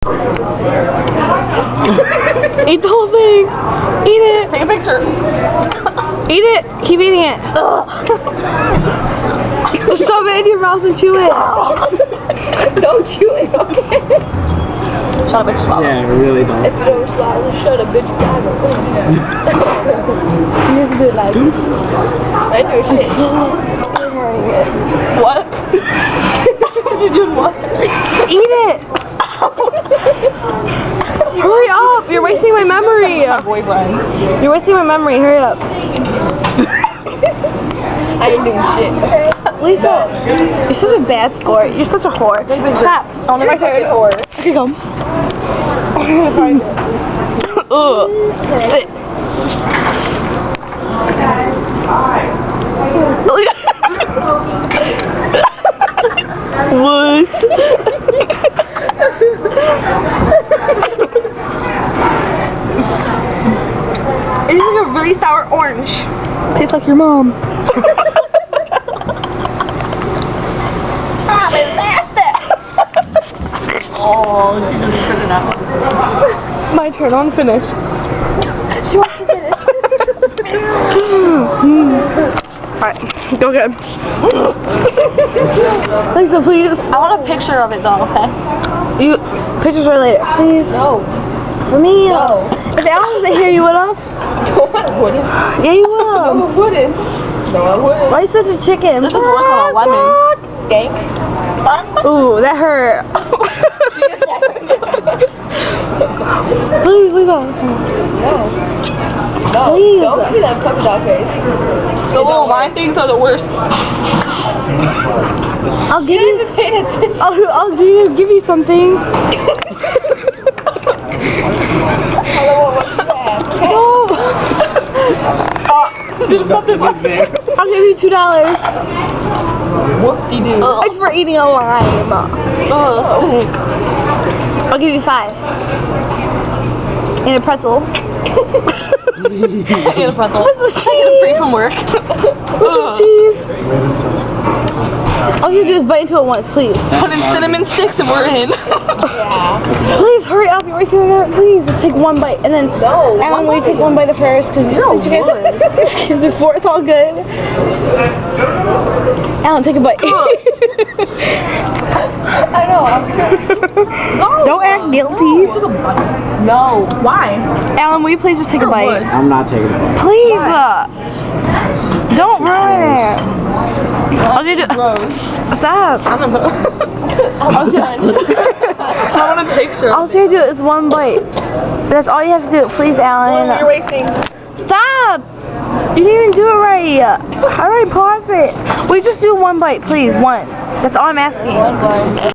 Eat the whole thing. Eat it. Take a picture. Eat it. Keep eating it. Just shove it in your mouth and chew it. Don't chew it, okay? Shut up, bitch, swallow. Yeah, really don't. If you don't swallow, shut up, bitch, gago. You have to do it like. I know shit. What? Is you doing what? Eat it. Hurry up. You're wasting my memory. My boyfriend. You're wasting my memory. Hurry up. I ain't doing shit, okay? Lisa, you're such a bad sport. You're such a whore. Stop. Only my third whore. Okay, go. Ugh. Sit. What? It's like a really sour orange. Tastes like your mom. Oh, she doesn't put it out. My turn on finish. She wants to finish. Alright, go get him. Lisa, please. I want a picture of it though, okay? You pictures are later. Please. No. For me. No. If Alan wasn't here, you would have? No, I wouldn't. Yeah, you would have. No, I wouldn't. No, I wouldn't. Why are you such a chicken? This is worse than a lemon. Skank. Ooh, that hurt. Please, Lisa. No. No. Please. Don't give me that puppy dog face. The little wine things are the worst. I'll give you. Pay attention. I'll give you something. No. There's nothing left there. I'll give you $2. Whoop-de-doo. It's for eating a lime. Oh, sick. I'll give you 5. And a pretzel. And a pretzel. What's the cheese? Free from work. What's the cheese? All you do is bite into it once, please. Put in cinnamon sticks and we're in. Please hurry up, you're wasting my time. Please just take one bite and then Alan, will you take one bite of hers? Because you're just gives it 4, it's all good. Alan, take a bite. I know, I'm just... No. Don't act guilty. No. Why? Alan, will you please just take a bite? I'm not taking it. Please. Don't ruin it. I'll do Stop. I want a picture. All you do is one bite. That's all you have to do. Please, Alan. You're wasting. Stop! You didn't even do it right. How do I pause it? We just do one bite, please. One. That's all I'm asking.